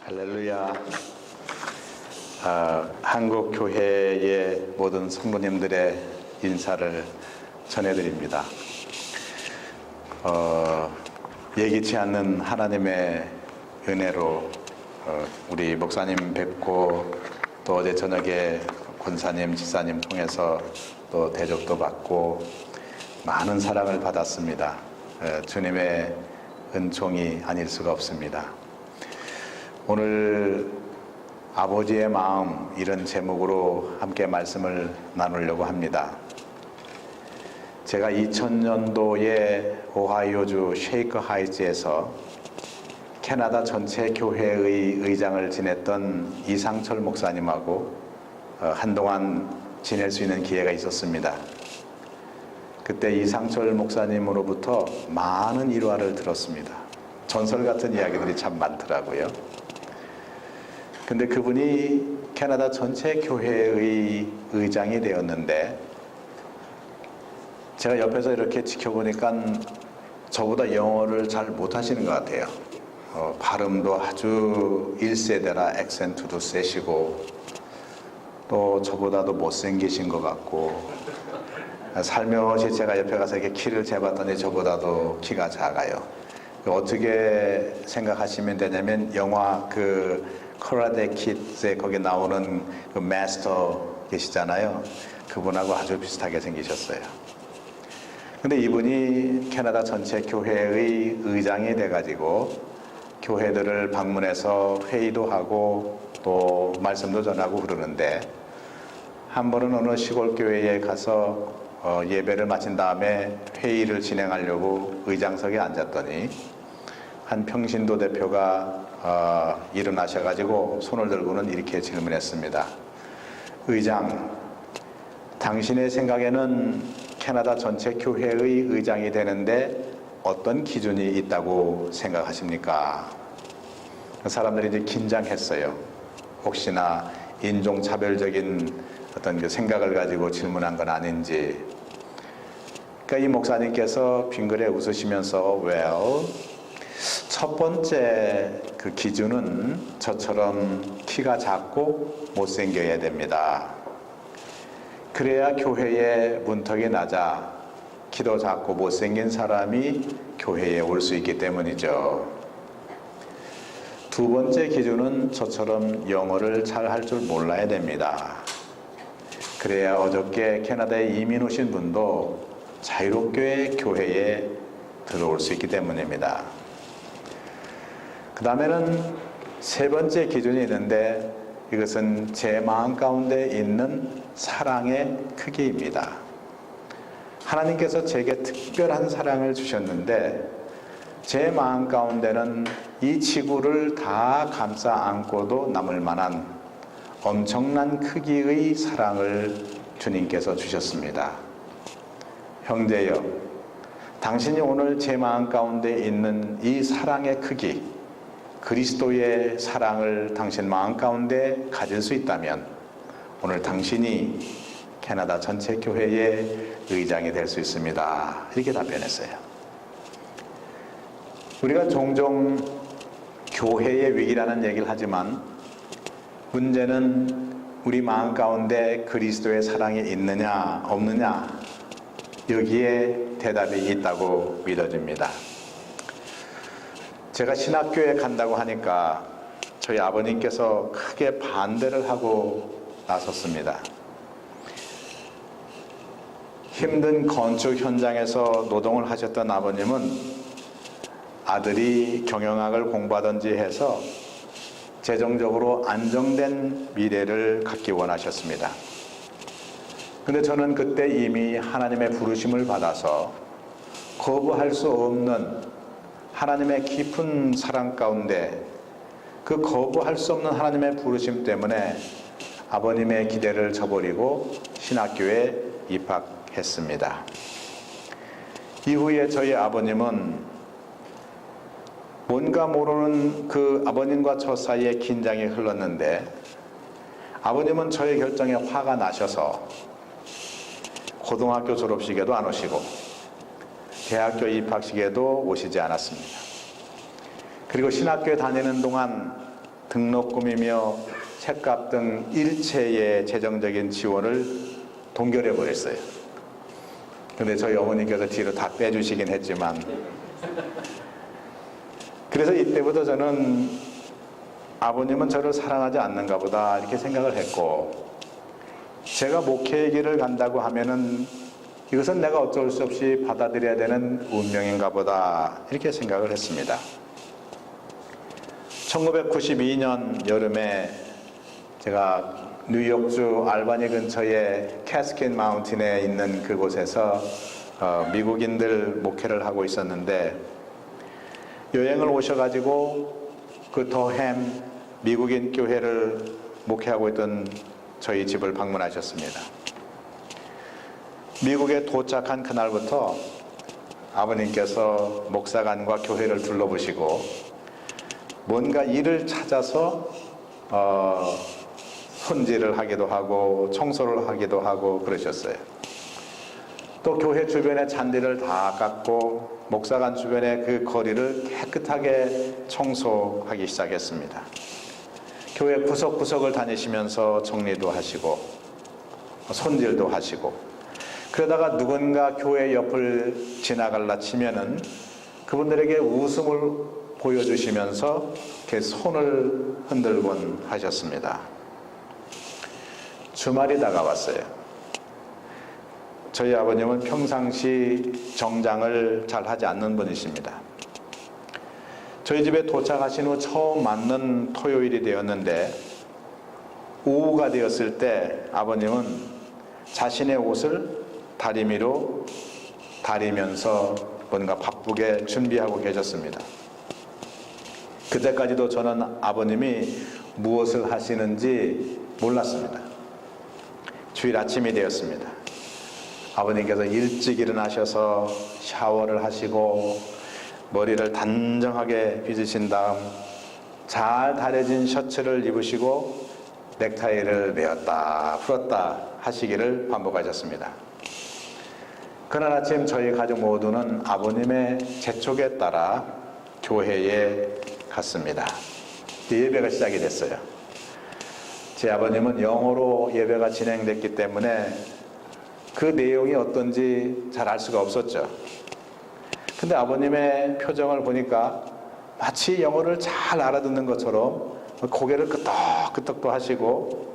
할렐루야. 한국 교회의 모든 성도님들의 인사를 전해드립니다. 예기치 않는 하나님의 은혜로 우리 목사님 뵙고 또 어제 저녁에 권사님, 지사님 통해서 또 대접도 받고 많은 사랑을 받았습니다. 주님의 은총이 아닐 수가 없습니다. 오늘 아버지의 마음, 이런 제목으로 함께 말씀을 나누려고 합니다. 제가 2000년도에 오하이오주 쉐이커 하이츠에서 캐나다 전체 교회의 의장을 지냈던 이상철 목사님하고 한동안 지낼 수 있는 기회가 있었습니다. 그때 이상철 목사님으로부터 많은 일화를 들었습니다. 전설 같은 이야기들이 참 많더라고요. 근데 그분이 캐나다 전체 교회의 의장이 되었는데 제가 옆에서 이렇게 지켜보니까 저보다 영어를 잘 못하시는 것 같아요. 발음도 아주 1세대라 액센트도 세시고 또 저보다도 못생기신 것 같고 살며시 제가 옆에 가서 이렇게 키를 재봤더니 저보다도 키가 작아요. 어떻게 생각하시면 되냐면 영화 카라테 키드에 거기 나오는 그 마스터 계시잖아요. 그분하고 아주 비슷하게 생기셨어요. 근데 이분이 캐나다 전체 교회의 의장이 돼가지고 교회들을 방문해서 회의도 하고 또 말씀도 전하고 그러는데 한 번은 어느 시골 교회에 가서 예배를 마친 다음에 회의를 진행하려고 의장석에 앉았더니 한 평신도 대표가 일어나셔가지고 손을 들고는 이렇게 질문했습니다. 의장, 당신의 생각에는 캐나다 전체 교회의 의장이 되는데 어떤 기준이 있다고 생각하십니까? 사람들이 이제 긴장했어요. 혹시나 인종차별적인 어떤 그 생각을 가지고 질문한 건 아닌지. 그러니까 이 목사님께서 빙그레 웃으시면서 well, 첫 번째 그 기준은 저처럼 키가 작고 못생겨야 됩니다. 그래야 교회에 문턱이 낮아 키도 작고 못생긴 사람이 교회에 올 수 있기 때문이죠. 두 번째 기준은 저처럼 영어를 잘 할 줄 몰라야 됩니다. 그래야 어저께 캐나다에 이민 오신 분도 자유롭게 교회에 들어올 수 있기 때문입니다. 그 다음에는 세 번째 기준이 있는데 이것은 제 마음 가운데 있는 사랑의 크기입니다. 하나님께서 제게 특별한 사랑을 주셨는데 제 마음 가운데는 이 지구를 다 감싸 안고도 남을 만한 엄청난 크기의 사랑을 주님께서 주셨습니다. 형제여, 당신이 오늘 제 마음 가운데 있는 이 사랑의 크기, 그리스도의 사랑을 당신 마음 가운데 가질 수 있다면 오늘 당신이 캐나다 전체 교회의 의장이 될 수 있습니다. 이렇게 답변했어요. 우리가 종종 교회의 위기라는 얘기를 하지만 문제는 우리 마음 가운데 그리스도의 사랑이 있느냐 없느냐 여기에 대답이 있다고 믿어집니다. 제가 신학교에 간다고 하니까 저희 아버님께서 크게 반대를 하고 나섰습니다. 힘든 건축 현장에서 노동을 하셨던 아버님은 아들이 경영학을 공부하든지 해서 재정적으로 안정된 미래를 갖기 원하셨습니다. 근데 저는 그때 이미 하나님의 부르심을 받아서 거부할 수 없는 하나님의 깊은 사랑 가운데 그 거부할 수 없는 하나님의 부르심 때문에 아버님의 기대를 저버리고 신학교에 입학했습니다. 이후에 저희 아버님은 뭔가 모르는 그 아버님과 저 사이에 긴장이 흘렀는데 아버님은 저의 결정에 화가 나셔서 고등학교 졸업식에도 안 오시고 대학교 입학식에도 오시지 않았습니다. 그리고 신학교에 다니는 동안 등록금이며 책값 등 일체의 재정적인 지원을 동결해 버렸어요. 근데 저희 어머니께서 뒤로 다 빼주시긴 했지만, 그래서 이때부터 저는 아버님은 저를 사랑하지 않는가 보다 이렇게 생각을 했고, 제가 목회의 길을 간다고 하면은 이것은 내가 어쩔 수 없이 받아들여야 되는 운명인가 보다 이렇게 생각을 했습니다. 1992년 여름에 제가 뉴욕주 알바니 근처에 캐스킨 마운틴에 있는 그곳에서 미국인들 목회를 하고 있었는데, 여행을 오셔가지고 그 더햄 미국인 교회를 목회하고 있던 저희 집을 방문하셨습니다. 미국에 도착한 그날부터 아버님께서 목사관과 교회를 둘러보시고 뭔가 일을 찾아서 손질을 하기도 하고 청소를 하기도 하고 그러셨어요. 또 교회 주변의 잔디를 다 깎고 목사관 주변의 그 거리를 깨끗하게 청소하기 시작했습니다. 교회 구석구석을 다니시면서 정리도 하시고 손질도 하시고, 그러다가 누군가 교회 옆을 지나갈라 치면은 그분들에게 웃음을 보여주시면서 이렇게 손을 흔들곤 하셨습니다. 주말이 다가왔어요. 저희 아버님은 평상시 정장을 잘 하지 않는 분이십니다. 저희 집에 도착하신 후 처음 맞는 토요일이 되었는데, 오후가 되었을 때 아버님은 자신의 옷을 다리미로 다리면서 뭔가 바쁘게 준비하고 계셨습니다. 그때까지도 저는 아버님이 무엇을 하시는지 몰랐습니다. 주일 아침이 되었습니다. 아버님께서 일찍 일어나셔서 샤워를 하시고 머리를 단정하게 빗으신 다음 잘 다려진 셔츠를 입으시고 넥타이를 메었다 풀었다 하시기를 반복하셨습니다. 그날 아침 저희 가족 모두는 아버님의 재촉에 따라 교회에 갔습니다. 예배가 시작이 됐어요. 제 아버님은 영어로 예배가 진행됐기 때문에 그 내용이 어떤지 잘 알 수가 없었죠. 근데 아버님의 표정을 보니까 마치 영어를 잘 알아듣는 것처럼 고개를 끄덕끄덕도 하시고,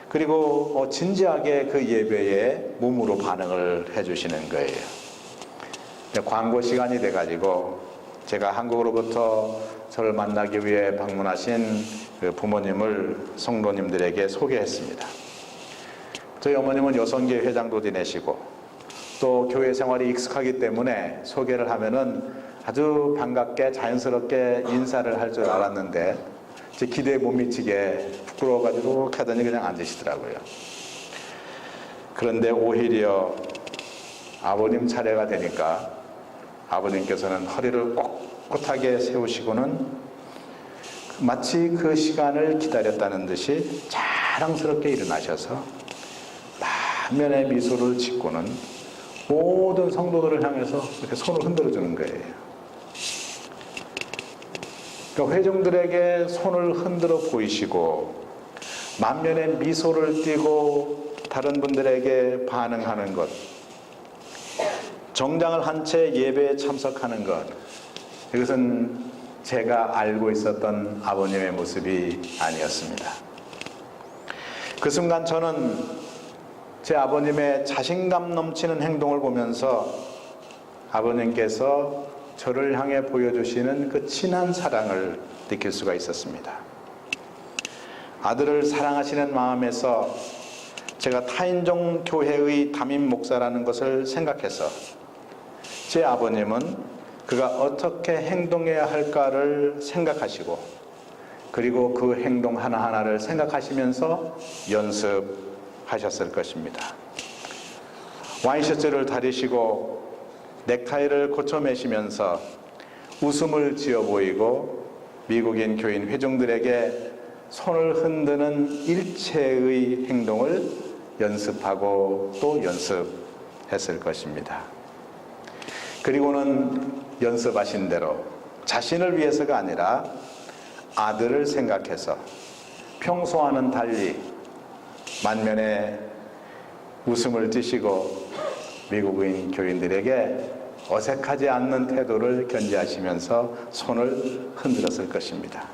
그리고 진지하게 그 예배에 몸으로 반응을 해주시는 거예요. 광고 시간이 돼가지고 제가 한국으로부터 저를 만나기 위해 방문하신 그 부모님을 성도님들에게 소개했습니다. 저희 어머님은 여성계 회장도 지내시고 또 교회 생활이 익숙하기 때문에 소개를 하면은 아주 반갑게 자연스럽게 인사를 할 줄 알았는데 제 기대에 못 미치게 부끄러워가지고 하더니 그냥 앉으시더라고요. 그런데 오히려 아버님 차례가 되니까 아버님께서는 허리를 꼿꼿하게 세우시고는 마치 그 시간을 기다렸다는 듯이 자랑스럽게 일어나셔서 만면의 미소를 짓고는 모든 성도들을 향해서 이렇게 손을 흔들어 주는 거예요. 그러니까 회중들에게 손을 흔들어 보이시고 만면의 미소를 띠고 다른 분들에게 반응하는 것, 정장을 한 채 예배에 참석하는 것, 이것은 제가 알고 있었던 아버님의 모습이 아니었습니다. 그 순간 저는 제 아버님의 자신감 넘치는 행동을 보면서 아버님께서 저를 향해 보여주시는 그 진한 사랑을 느낄 수가 있었습니다. 아들을 사랑하시는 마음에서 제가 타인종 교회의 담임 목사라는 것을 생각해서 제 아버님은 그가 어떻게 행동해야 할까를 생각하시고, 그리고 그 행동 하나하나를 생각하시면서 연습하셨을 것입니다. 와인셔츠를 다리시고 넥타이를 고쳐 매시면서 웃음을 지어 보이고 미국인 교인 회중들에게 손을 흔드는 일체의 행동을 연습하고 또 연습했을 것입니다. 그리고는 연습하신 대로 자신을 위해서가 아니라 아들을 생각해서 평소와는 달리 만면에 웃음을 띠시고 미국인 교인들에게 어색하지 않는 태도를 견지하시면서 손을 흔들었을 것입니다.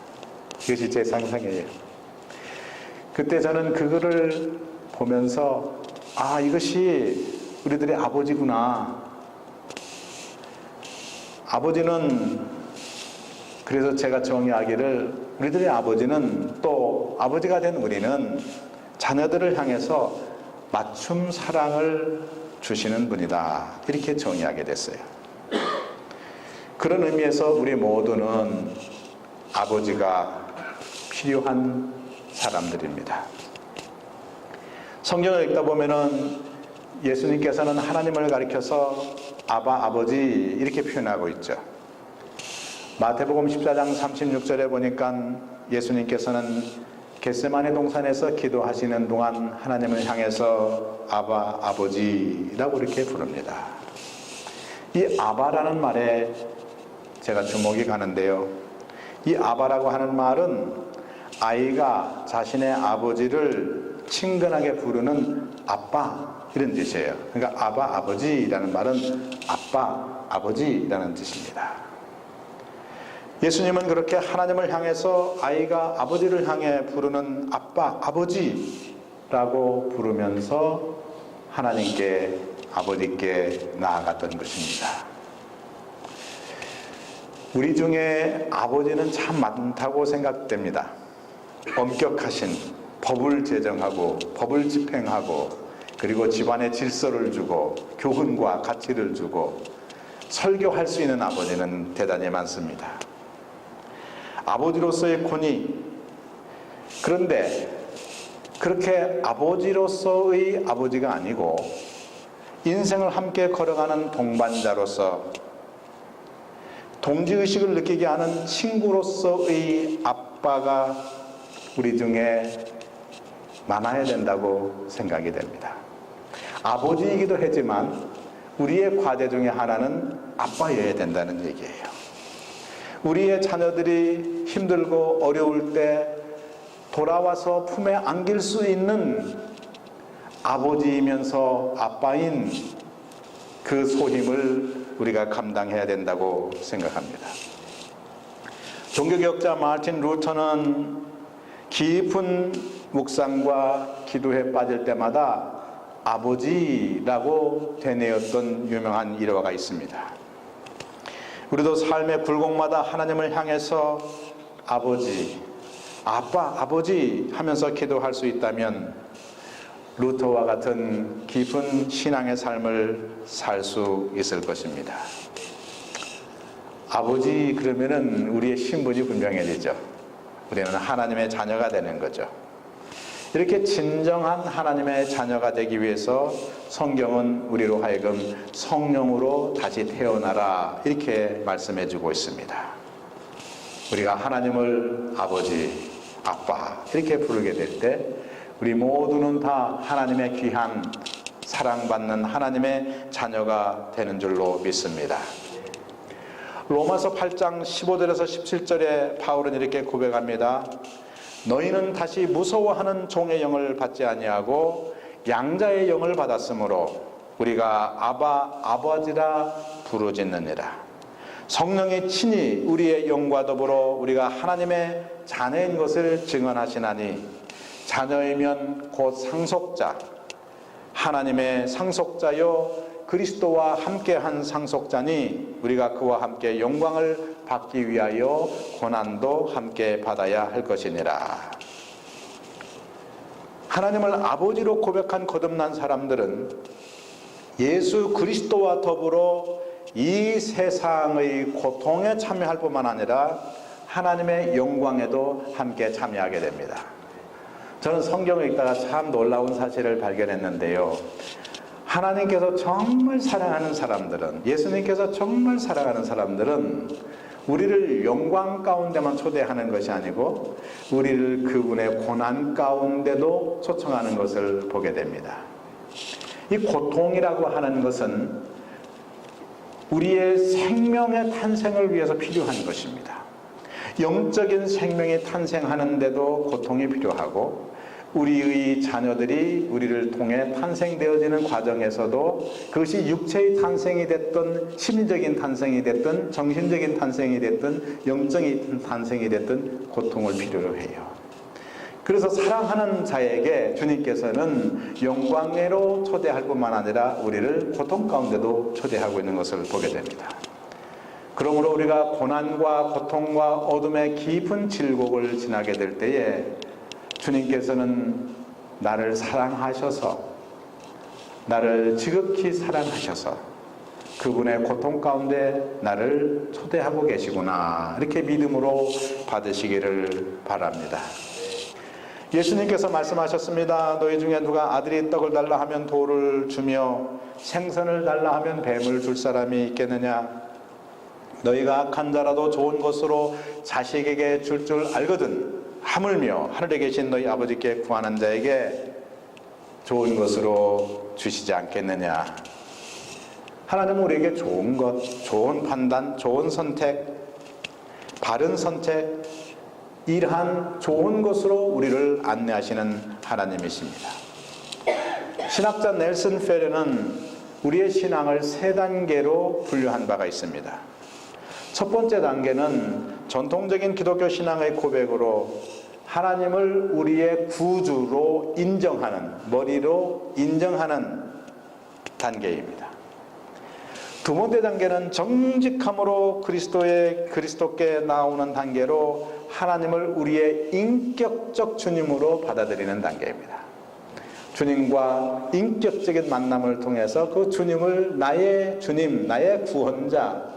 이것이 제 상상이에요. 그때 저는 그거를 보면서 이것이 우리들의 아버지구나. 아버지는, 그래서 제가 정의하기를, 우리들의 아버지는, 또 아버지가 된 우리는 자녀들을 향해서 맞춤 사랑을 주시는 분이다, 이렇게 정의하게 됐어요. 그런 의미에서 우리 모두는 아버지가 필요한 사람들입니다. 성경을 읽다 보면은 예수님께서는 하나님을 가리켜서 아바, 아버지 이렇게 표현하고 있죠. 마태복음 14장 36절에 보니까 예수님께서는 겟세마네 동산에서 기도하시는 동안 하나님을 향해서 아바, 아버지라고 이렇게 부릅니다. 이 아바라는 말에 제가 주목이 가는데요. 이 아바라고 하는 말은 아이가 자신의 아버지를 친근하게 부르는 아빠, 이런 뜻이에요. 그러니까 아바, 아버지라는 말은 아빠, 아버지라는 뜻입니다. 예수님은 그렇게 하나님을 향해서 아이가 아버지를 향해 부르는 아빠, 아버지라고 부르면서 하나님께, 아버지께 나아갔던 것입니다. 우리 중에 아버지는 참 많다고 생각됩니다. 엄격하신, 법을 제정하고 법을 집행하고, 그리고 집안에 질서를 주고 교훈과 가치를 주고 설교할 수 있는 아버지는 대단히 많습니다. 아버지로서의 권위, 그런데 그렇게 아버지로서의 아버지가 아니고 인생을 함께 걸어가는 동반자로서 동지의식을 느끼게 하는 친구로서의 아빠가 우리 중에 많아야 된다고 생각이 됩니다. 아버지이기도 하지만 우리의 과제 중에 하나는 아빠여야 된다는 얘기예요. 우리의 자녀들이 힘들고 어려울 때 돌아와서 품에 안길 수 있는 아버지이면서 아빠인 그 소임을 우리가 감당해야 된다고 생각합니다. 종교개혁자 마르틴 루터는 깊은 묵상과 기도에 빠질 때마다 아버지라고 되뇌었던 유명한 일화가 있습니다. 우리도 삶의 굴곡마다 하나님을 향해서 아버지, 아빠, 아버지 하면서 기도할 수 있다면 루터와 같은 깊은 신앙의 삶을 살 수 있을 것입니다. 아버지 그러면은 우리의 신분이 분명해지죠. 우리는 하나님의 자녀가 되는 거죠. 이렇게 진정한 하나님의 자녀가 되기 위해서 성경은 우리로 하여금 성령으로 다시 태어나라 이렇게 말씀해 주고 있습니다. 우리가 하나님을 아버지, 아빠 이렇게 부르게 될 때 우리 모두는 다 하나님의 귀한 사랑받는 하나님의 자녀가 되는 줄로 믿습니다. 로마서 8장 15절에서 17절에 바울은 이렇게 고백합니다. 너희는 다시 무서워하는 종의 영을 받지 아니하고 양자의 영을 받았으므로 우리가 아바, 아버지라 부르짖느니라. 성령이 친히 우리의 영과 더불어 우리가 하나님의 자녀인 것을 증언하시나니 자녀이면 곧 상속자, 하나님의 상속자요 그리스도와 함께한 상속자니 우리가 그와 함께 영광을 받기 위하여 고난도 함께 받아야 할 것이니라. 하나님을 아버지로 고백한 거듭난 사람들은 예수 그리스도와 더불어 이 세상의 고통에 참여할 뿐만 아니라 하나님의 영광에도 함께 참여하게 됩니다. 저는 성경을 읽다가 참 놀라운 사실을 발견했는데요. 하나님께서 정말 사랑하는 사람들은, 예수님께서 정말 사랑하는 사람들은 우리를 영광 가운데만 초대하는 것이 아니고 우리를 그분의 고난 가운데도 초청하는 것을 보게 됩니다. 이 고통이라고 하는 것은 우리의 생명의 탄생을 위해서 필요한 것입니다. 영적인 생명이 탄생하는데도 고통이 필요하고, 우리의 자녀들이 우리를 통해 탄생되어지는 과정에서도 그것이 육체의 탄생이 됐든 심리적인 탄생이 됐든 정신적인 탄생이 됐든 영적인 탄생이 됐든 고통을 필요로 해요. 그래서 사랑하는 자에게 주님께서는 영광으로 초대할 뿐만 아니라 우리를 고통 가운데도 초대하고 있는 것을 보게 됩니다. 그러므로 우리가 고난과 고통과 어둠의 깊은 질곡을 지나게 될 때에 주님께서는 나를 사랑하셔서, 나를 지극히 사랑하셔서 그분의 고통 가운데 나를 초대하고 계시구나, 이렇게 믿음으로 받으시기를 바랍니다. 예수님께서 말씀하셨습니다. 너희 중에 누가 아들이 떡을 달라 하면 돌을 주며 생선을 달라 하면 뱀을 줄 사람이 있겠느냐? 너희가 악한 자라도 좋은 것으로 자식에게 줄 알거든 하물며 하늘에 계신 너희 아버지께 구하는 자에게 좋은 것으로 주시지 않겠느냐? 하나님은 우리에게 좋은 것, 좋은 판단, 좋은 선택, 바른 선택, 이러한 좋은 것으로 우리를 안내하시는 하나님이십니다. 신학자 넬슨 페레는 우리의 신앙을 세 단계로 분류한 바가 있습니다. 첫 번째 단계는 전통적인 기독교 신앙의 고백으로 하나님을 우리의 구주로 인정하는, 머리로 인정하는 단계입니다. 두 번째 단계는 정직함으로 그리스도께 나오는 단계로 하나님을 우리의 인격적 주님으로 받아들이는 단계입니다. 주님과 인격적인 만남을 통해서 그 주님을 나의 주님, 나의 구원자,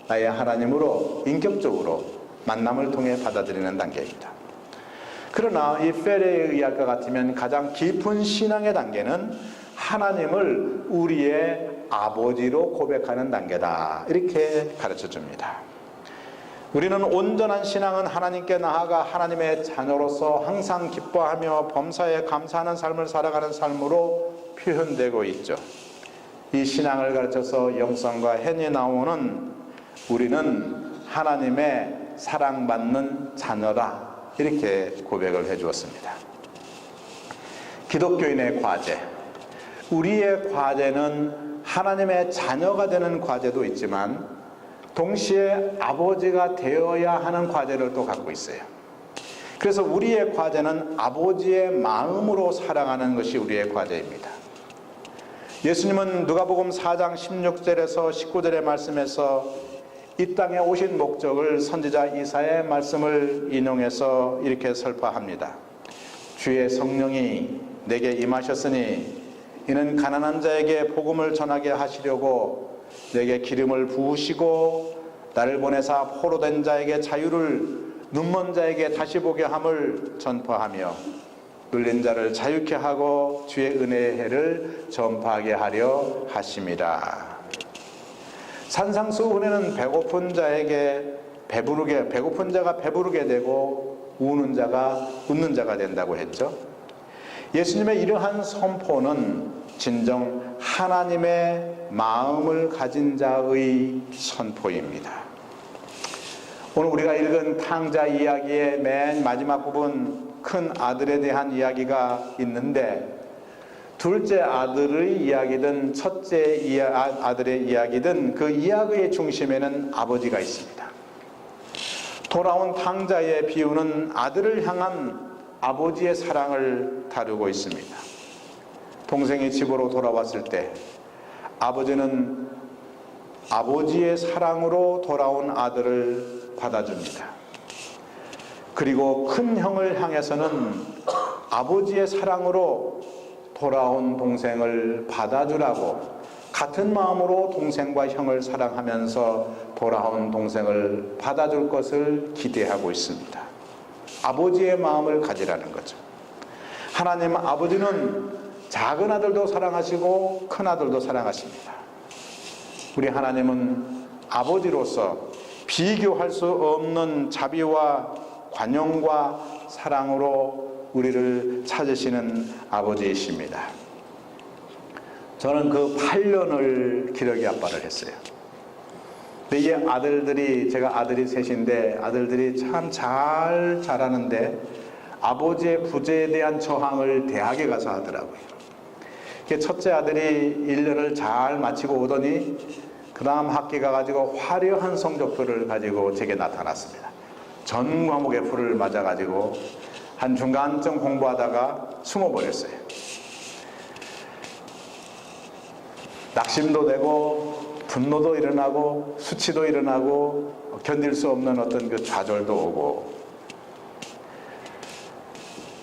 나의 하나님으로 인격적으로 만남을 통해 받아들이는 단계입니다. 그러나 이 페레의 의학과 같으면 가장 깊은 신앙의 단계는 하나님을 우리의 아버지로 고백하는 단계다, 이렇게 가르쳐 줍니다. 우리는 온전한 신앙은 하나님께 나아가 하나님의 자녀로서 항상 기뻐하며 범사에 감사하는 삶을 살아가는 삶으로 표현되고 있죠. 이 신앙을 가르쳐서 영성과 hen이 나오는 우리는 하나님의 사랑받는 자녀다, 이렇게 고백을 해 주었습니다. 기독교인의 과제, 우리의 과제는 하나님의 자녀가 되는 과제도 있지만 동시에 아버지가 되어야 하는 과제를 또 갖고 있어요. 그래서 우리의 과제는 아버지의 마음으로 사랑하는 것이 우리의 과제입니다. 예수님은 누가복음 4장 16절에서 19절의 말씀에서 이 땅에 오신 목적을 선지자 이사야의 말씀을 인용해서 이렇게 설파합니다. 주의 성령이 내게 임하셨으니 이는 가난한 자에게 복음을 전하게 하시려고 내게 기름을 부으시고 나를 보내사 포로된 자에게 자유를, 눈먼 자에게 다시 보게 함을 전파하며 눌린 자를 자유케 하고 주의 은혜의 해를 전파하게 하려 하심이라. 산상수 은혜는 배고픈 자에게 배고픈 자가 배부르게 되고 우는 자가 웃는 자가 된다고 했죠. 예수님의 이러한 선포는 진정 하나님의 마음을 가진 자의 선포입니다. 오늘 우리가 읽은 탕자 이야기의 맨 마지막 부분, 큰 아들에 대한 이야기가 있는데 둘째 아들의 이야기든 첫째 아들의 이야기든 그 이야기의 중심에는 아버지가 있습니다. 돌아온 탕자의 비유는 아들을 향한 아버지의 사랑을 다루고 있습니다. 동생이 집으로 돌아왔을 때 아버지는 아버지의 사랑으로 돌아온 아들을 받아줍니다. 그리고 큰 형을 향해서는 아버지의 사랑으로 돌아온 동생을 받아주라고 같은 마음으로 동생과 형을 사랑하면서 돌아온 동생을 받아줄 것을 기대하고 있습니다. 아버지의 마음을 가지라는 거죠. 하나님 아버지는 작은 아들도 사랑하시고 큰 아들도 사랑하십니다. 우리 하나님은 아버지로서 비교할 수 없는 자비와 관용과 사랑으로 우리를 찾으시는 아버지이십니다. 저는 그 8년을 기러기 아빠를 했어요. 근데 이 아들들이, 제가 아들이 셋인데 아들들이 참 잘 자라는데 아버지의 부재에 대한 저항을 대학에 가서 하더라고요. 첫째 아들이 1년을 잘 마치고 오더니 그 다음 학기 가가지고 화려한 성적표를 가지고 제게 나타났습니다. 전 과목에 F를 맞아가지고 한 중간쯤 공부하다가 숨어버렸어요. 낙심도 되고 분노도 일어나고 수치도 일어나고 견딜 수 없는 어떤 그 좌절도 오고.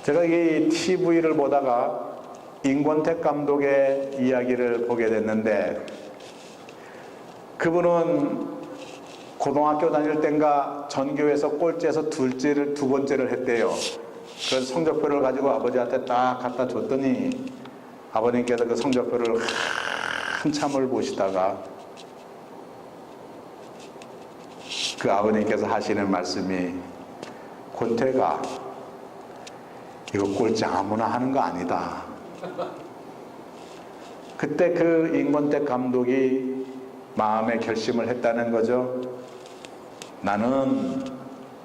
제가 이 TV를 보다가 임권택 감독의 이야기를 보게 됐는데, 그분은 고등학교 다닐 땐가 전교에서 꼴찌에서 두 번째를 했대요. 그래서 성적표를 가지고 아버지한테 딱 갖다 줬더니 아버님께서 그 성적표를 한참을 보시다가 그 아버님께서 하시는 말씀이, 권태가 이거 꼴찌 아무나 하는 거 아니다. 그때 그 임권택 감독이 마음의 결심을 했다는 거죠. 나는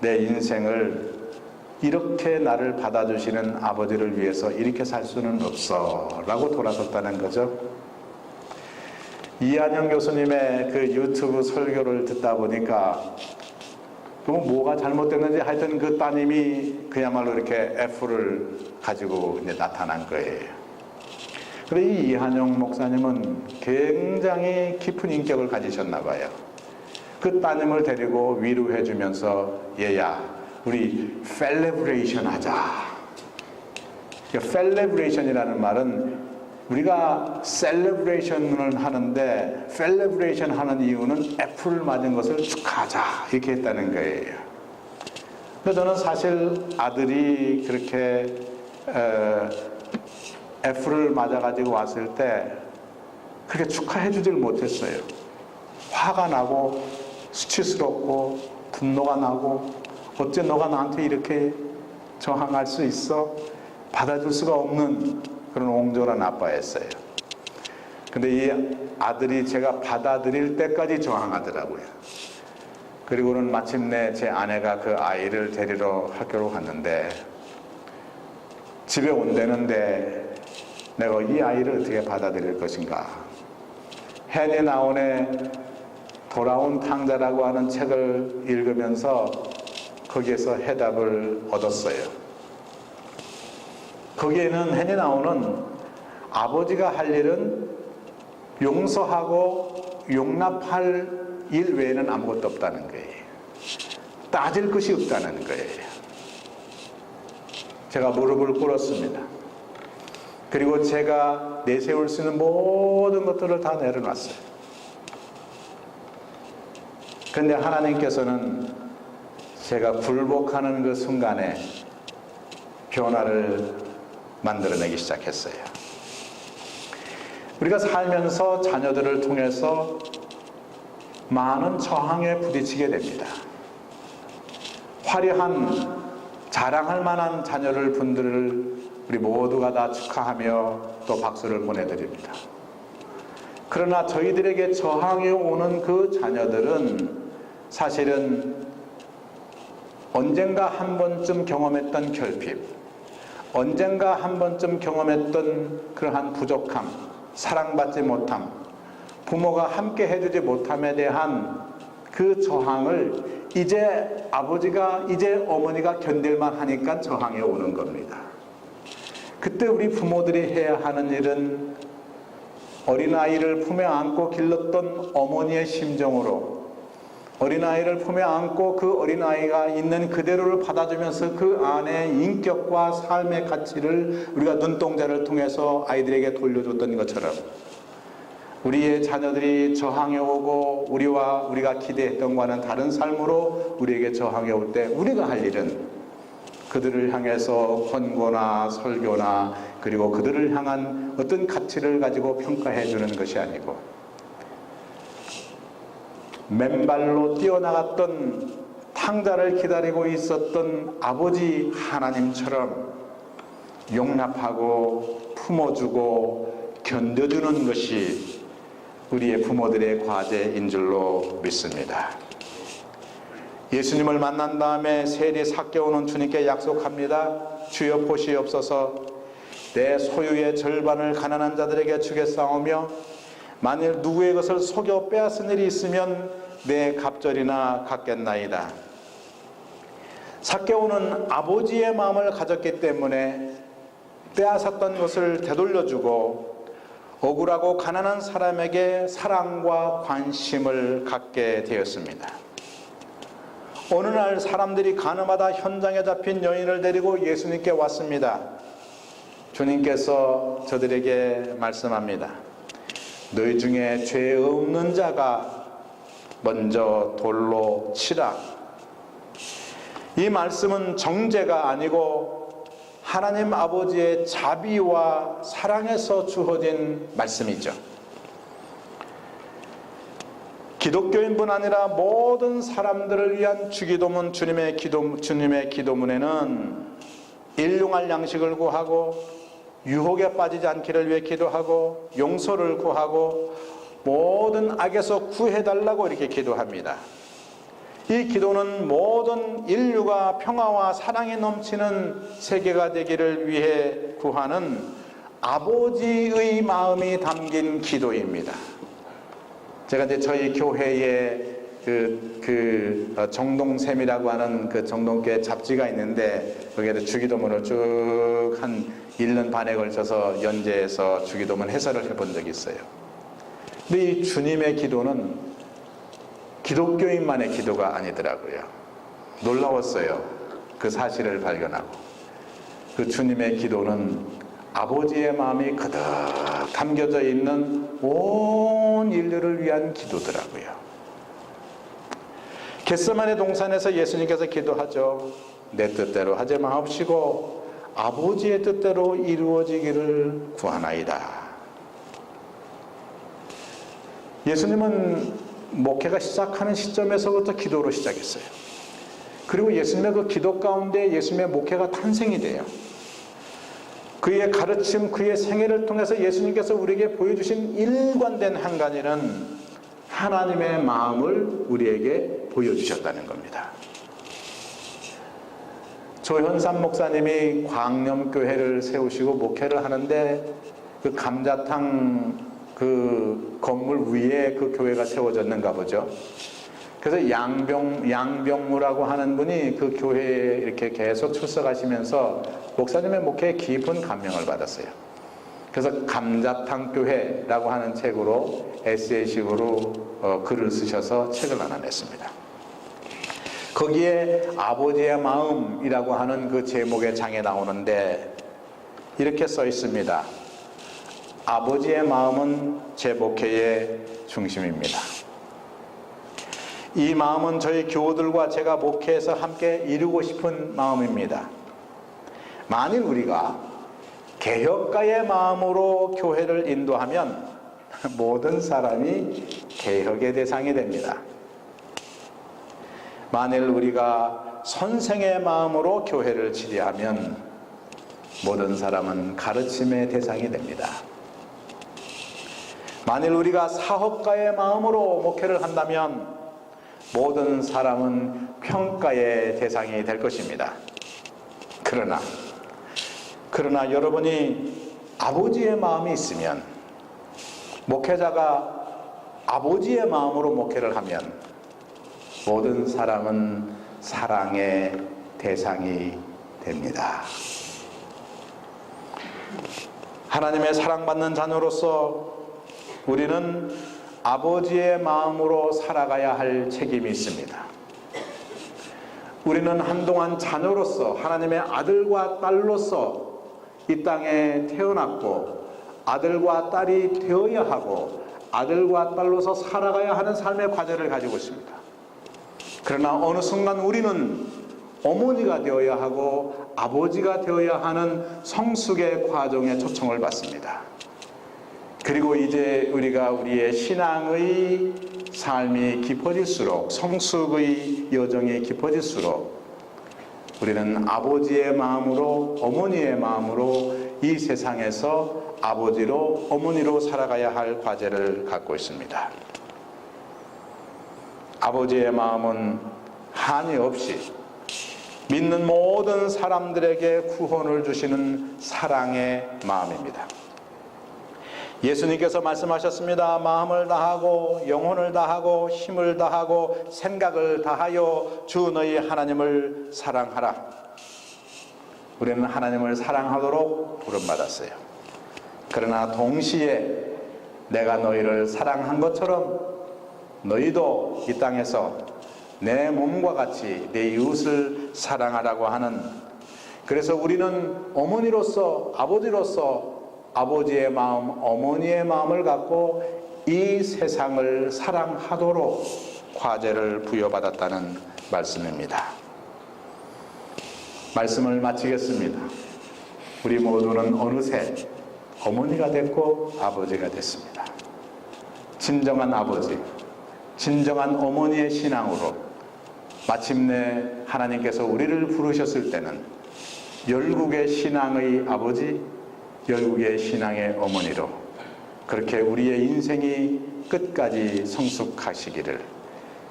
내 인생을 이렇게 나를 받아주시는 아버지를 위해서 이렇게 살 수는 없어 라고 돌아섰다는 거죠. 이한영 교수님의 그 유튜브 설교를 듣다 보니까 그럼 뭐가 잘못됐는지 하여튼 그 따님이 그야말로 이렇게 F를 가지고 이제 나타난 거예요. 그런데 이 이한영 목사님은 굉장히 깊은 인격을 가지셨나 봐요. 그 따님을 데리고 위로해 주면서, 얘야 우리 셀레브레이션 하자. 셀레브레이션이라는 말은 우리가 셀레브레이션을 하는데, 셀레브레이션 하는 이유는 F를 맞은 것을 축하하자 이렇게 했다는 거예요. 그래서 저는 사실 아들이 그렇게 F를 맞아가지고 왔을 때 그렇게 축하해 주질 못했어요. 화가 나고 수치스럽고 분노가 나고, 어째 너가 나한테 이렇게 저항할 수 있어? 받아줄 수가 없는 그런 옹졸한 아빠였어요. 근데 이 아들이 제가 받아들일 때까지 저항하더라고요. 그리고는 마침내 제 아내가 그 아이를 데리러 학교로 갔는데, 집에 온다는데 내가 이 아이를 어떻게 받아들일 것인가. 헨리 나운의 돌아온 탕자라고 하는 책을 읽으면서 거기에서 해답을 얻었어요. 거기에는 헨리 나운은 아버지가 할 일은 용서하고 용납할 일 외에는 아무것도 없다는 거예요. 따질 것이 없다는 거예요. 제가 무릎을 꿇었습니다. 그리고 제가 내세울 수 있는 모든 것들을 다 내려놨어요. 그런데 하나님께서는 제가 굴복하는 그 순간에 변화를 만들어내기 시작했어요. 우리가 살면서 자녀들을 통해서 많은 저항에 부딪히게 됩니다. 화려한 자랑할 만한 자녀를 분들을 우리 모두가 다 축하하며 또 박수를 보내드립니다. 그러나 저희들에게 저항해 오는 그 자녀들은 사실은 언젠가 한 번쯤 경험했던 결핍, 언젠가 한 번쯤 경험했던 그러한 부족함, 사랑받지 못함, 부모가 함께 해주지 못함에 대한 그 저항을 이제 아버지가, 이제 어머니가 견딜만 하니까 저항해 오는 겁니다. 그때 우리 부모들이 해야 하는 일은 어린아이를 품에 안고 길렀던 어머니의 심정으로 어린아이를 품에 안고 그 어린아이가 있는 그대로를 받아주면서 그 안에 인격과 삶의 가치를 우리가 눈동자를 통해서 아이들에게 돌려줬던 것처럼 우리의 자녀들이 저항해 오고 우리가 기대했던 것과는 다른 삶으로 우리에게 저항해 올 때 우리가 할 일은 그들을 향해서 권고나 설교나 그리고 그들을 향한 어떤 가치를 가지고 평가해 주는 것이 아니고 맨발로 뛰어나갔던 탕자를 기다리고 있었던 아버지 하나님처럼 용납하고 품어주고 견뎌주는 것이 우리의 부모들의 과제인 줄로 믿습니다. 예수님을 만난 다음에 세리 삭개오는 주님께 약속합니다. 주여 보시옵소서, 내 소유의 절반을 가난한 자들에게 주겠사오며 만일 누구의 것을 속여 빼앗은 일이 있으면 내 갑절이나 갚겠나이다. 삭개오는 아버지의 마음을 가졌기 때문에 빼앗았던 것을 되돌려주고 억울하고 가난한 사람에게 사랑과 관심을 갖게 되었습니다. 어느 날 사람들이 가늠하다 현장에 잡힌 여인을 데리고 예수님께 왔습니다. 주님께서 저들에게 말씀합니다. 너희 중에 죄 없는 자가 먼저 돌로 치라. 이 말씀은 정죄가 아니고 하나님 아버지의 자비와 사랑에서 주어진 말씀이죠. 기독교인뿐 아니라 모든 사람들을 위한 주기도문, 주님의 기도문에는 일용할 양식을 구하고 유혹에 빠지지 않기를 위해 기도하고 용서를 구하고 모든 악에서 구해달라고 이렇게 기도합니다. 이 기도는 모든 인류가 평화와 사랑이 넘치는 세계가 되기를 위해 구하는 아버지의 마음이 담긴 기도입니다. 제가 이제 저희 교회에 정동샘이라고 하는 그 정동교회 잡지가 있는데 거기에 주기도문을 쭉 한 1년 반에 걸쳐서 연재해서 주기도문 해설을 해본 적이 있어요. 근데 이 주님의 기도는 기독교인만의 기도가 아니더라고요. 놀라웠어요. 그 사실을 발견하고. 그 주님의 기도는 아버지의 마음이 가득 담겨져 있는 온 인류를 위한 기도더라고요. 겟세마네 동산에서 예수님께서 기도하죠. 내 뜻대로 하지 마옵시고 아버지의 뜻대로 이루어지기를 구하나이다. 예수님은 목회가 시작하는 시점에서부터 기도로 시작했어요. 그리고 예수님의 그 기도 가운데 예수님의 목회가 탄생이 돼요. 그의 가르침, 그의 생애를 통해서 예수님께서 우리에게 보여주신 일관된 한 가지는 하나님의 마음을 우리에게 보여주셨다는 겁니다. 조현삼 목사님이 광염교회를 세우시고 목회를 하는데 그 감자탕 그 건물 위에 그 교회가 세워졌는가 보죠. 그래서 양병무라고 하는 분이 그 교회에 이렇게 계속 출석하시면서 목사님의 목회에 깊은 감명을 받았어요. 그래서 감자탕 교회라고 하는 책으로 에세이식으로 글을 쓰셔서 책을 하나 냈습니다. 거기에 아버지의 마음이라고 하는 그 제목의 장에 나오는데 이렇게 써 있습니다. 아버지의 마음은 제 목회의 중심입니다. 이 마음은 저희 교우들과 제가 목회에서 함께 이루고 싶은 마음입니다. 만일 우리가 개혁가의 마음으로 교회를 인도하면 모든 사람이 개혁의 대상이 됩니다. 만일 우리가 선생의 마음으로 교회를 지휘하면 모든 사람은 가르침의 대상이 됩니다. 만일 우리가 사업가의 마음으로 목회를 한다면 모든 사람은 평가의 대상이 될 것입니다. 그러나 여러분이 아버지의 마음이 있으면, 목회자가 아버지의 마음으로 목회를 하면 모든 사람은 사랑의 대상이 됩니다. 하나님의 사랑받는 자녀로서 우리는 아버지의 마음으로 살아가야 할 책임이 있습니다. 우리는 한동안 자녀로서, 하나님의 아들과 딸로서 이 땅에 태어났고 아들과 딸이 되어야 하고 아들과 딸로서 살아가야 하는 삶의 과제를 가지고 있습니다. 그러나 어느 순간 우리는 어머니가 되어야 하고 아버지가 되어야 하는 성숙의 과정에 초청을 받습니다. 그리고 이제 우리가 우리의 신앙의 삶이 깊어질수록, 성숙의 여정이 깊어질수록 우리는 아버지의 마음으로, 어머니의 마음으로 이 세상에서 아버지로 어머니로 살아가야 할 과제를 갖고 있습니다. 아버지의 마음은 한이 없이 믿는 모든 사람들에게 구원을 주시는 사랑의 마음입니다. 예수님께서 말씀하셨습니다. 마음을 다하고 영혼을 다하고 힘을 다하고 생각을 다하여 주 너희 하나님을 사랑하라. 우리는 하나님을 사랑하도록 부름받았어요. 그러나 동시에 내가 너희를 사랑한 것처럼 너희도 이 땅에서 내 몸과 같이 내 이웃을 사랑하라고 하는, 그래서 우리는 어머니로서 아버지로서 아버지의 마음, 어머니의 마음을 갖고 이 세상을 사랑하도록 과제를 부여받았다는 말씀입니다. 말씀을 마치겠습니다. 우리 모두는 어느새 어머니가 됐고 아버지가 됐습니다. 진정한 아버지, 진정한 어머니의 신앙으로 마침내 하나님께서 우리를 부르셨을 때는 열국의 신앙의 아버지, 열국의 신앙의 어머니로 그렇게 우리의 인생이 끝까지 성숙하시기를,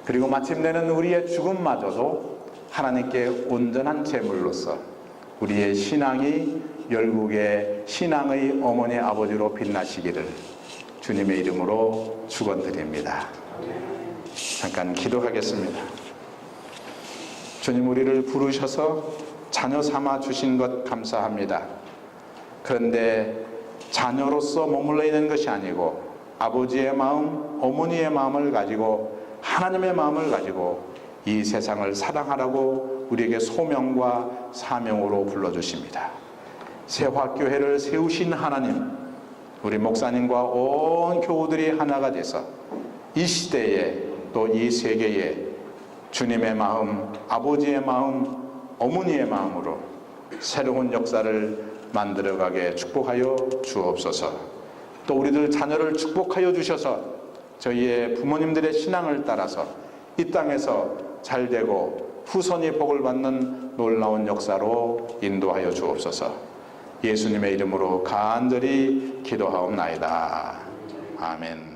그리고 마침내는 우리의 죽음마저도 하나님께 온전한 제물로서 우리의 신앙이 열국의 신앙의 어머니 아버지로 빛나시기를 주님의 이름으로 축원드립니다. 잠깐 기도하겠습니다. 주님, 우리를 부르셔서 자녀 삼아 주신 것 감사합니다. 그런데 자녀로서 머물러 있는 것이 아니고 아버지의 마음, 어머니의 마음을 가지고 하나님의 마음을 가지고 이 세상을 사랑하라고 우리에게 소명과 사명으로 불러주십니다. 세화교회를 세우신 하나님, 우리 목사님과 온 교우들이 하나가 돼서 이 시대에 또 이 세계에 주님의 마음, 아버지의 마음, 어머니의 마음으로 새로운 역사를 만들어가게 축복하여 주옵소서. 또 우리들 자녀를 축복하여 주셔서 저희의 부모님들의 신앙을 따라서 이 땅에서 잘되고 후손이 복을 받는 놀라운 역사로 인도하여 주옵소서. 예수님의 이름으로 간절히 기도하옵나이다. 아멘.